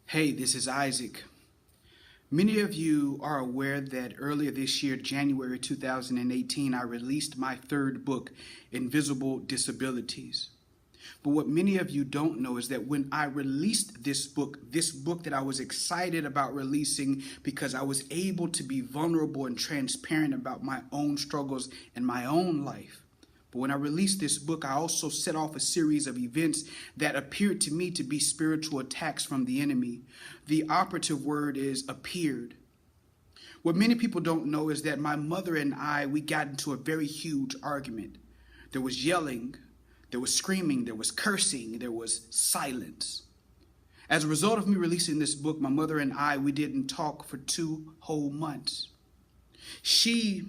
Hey, this is Isaac. Many of you are aware that earlier this year, January 2018, I released my third book, Invisible Disabilities. But what many of you don't know is that when I released this book that I was excited about releasing because I was able to be vulnerable and transparent about my own struggles and my own life. But when I released this book, I also set off a series of events that appeared to me to be spiritual attacks from the enemy. The operative word is appeared. What many people don't know is that my mother and we got into a very huge argument. There was yelling, there was screaming, there was cursing, there was silence. As a result of me releasing this book, my mother and we didn't talk for 2 whole months. She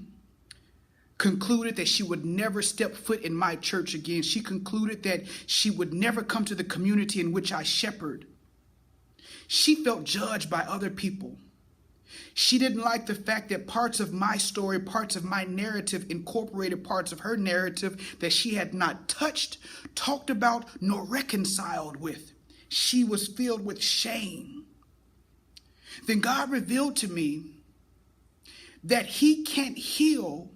concluded that she would never step foot in my church again. She concluded that she would never come to the community in which I shepherd. She felt judged by other people. She didn't like the fact that parts of my story, parts of my narrative incorporated parts of her narrative that she had not touched, talked about, nor reconciled with. She was filled with shame. Then God revealed to me that He can't heal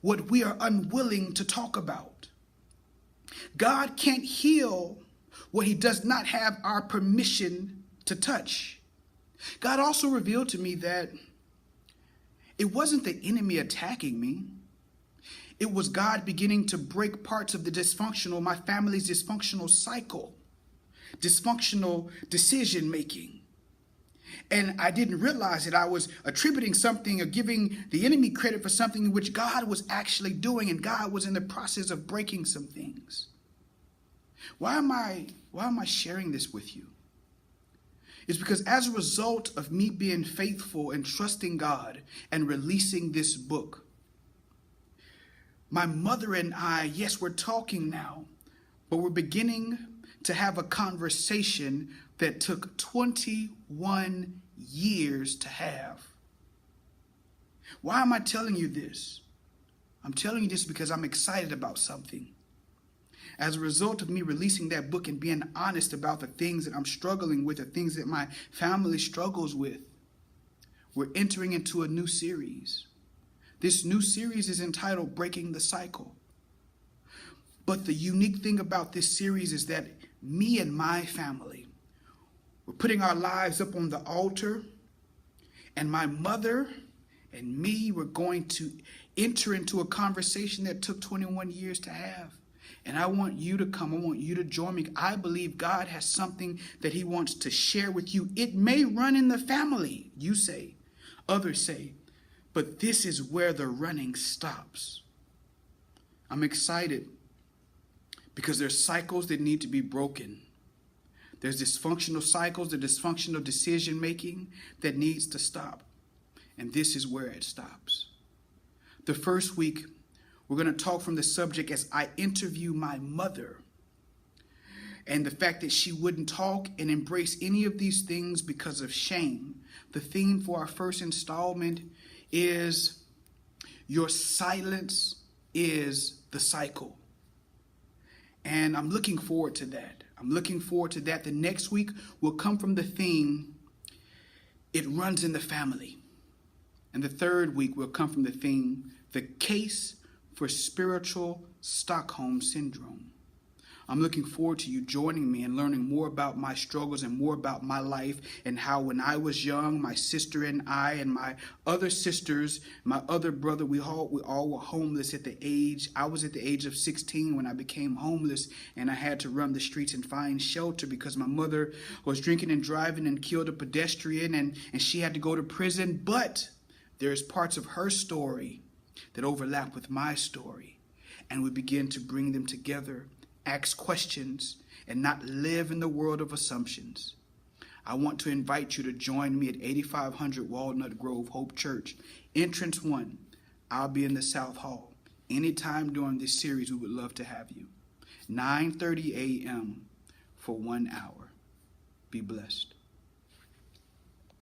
what we are unwilling to talk about. God can't heal what He does not have our permission to touch. God also revealed to me that it wasn't the enemy attacking me. It was God beginning to break parts of my family's dysfunctional cycle, dysfunctional decision making. And I didn't realize that I was attributing something or giving the enemy credit for something which God was actually doing, and God was in the process of breaking some things. Why am I sharing this with you? It's because as a result of me being faithful and trusting God and releasing this book, my mother and yes, we're talking now, but we're beginning to have a conversation that took 21 years to have. Why am I telling you this? I'm telling you this because I'm excited about something. As a result of me releasing that book and being honest about the things that I'm struggling with, the things that my family struggles with, we're entering into a new series. This new series is entitled Breaking the Cycle. But the unique thing about this series is that me and my family, we're putting our lives up on the altar, and my mother and me were going to enter into a conversation that took 21 years to have. And I want you to come. I want you to join me. I believe God has something that He wants to share with you. It may run in the family, you say, others say, but this is where the running stops. I'm excited because there's cycles that need to be broken. There's dysfunctional cycles, the dysfunctional decision making that needs to stop. And this is where it stops. The first week, we're going to talk from the subject as I interview my mother and the fact that she wouldn't talk and embrace any of these things because of shame. The theme for our first installment is Your Silence is the Cycle. And I'm looking forward to that. The next week will come from the theme, It Runs in the Family. And the third week will come from the theme, The Case for Spiritual Stockholm Syndrome. I'm looking forward to you joining me and learning more about my struggles and more about my life and how when I was young, my sister and I and my other sisters, my other brother, we all were homeless at the age. I was at the age of 16 when I became homeless, and I had to run the streets and find shelter because my mother was drinking and driving and killed a pedestrian, and she had to go to prison. But there's parts of her story that overlap with my story, and we begin to bring them together, ask questions, and not live in the world of assumptions. I want to invite you to join me at 8500 Walnut Grove Hope Church, Entrance 1. I'll be in the South Hall. Anytime during this series, we would love to have you. 9:30 a.m. for 1 hour. Be blessed.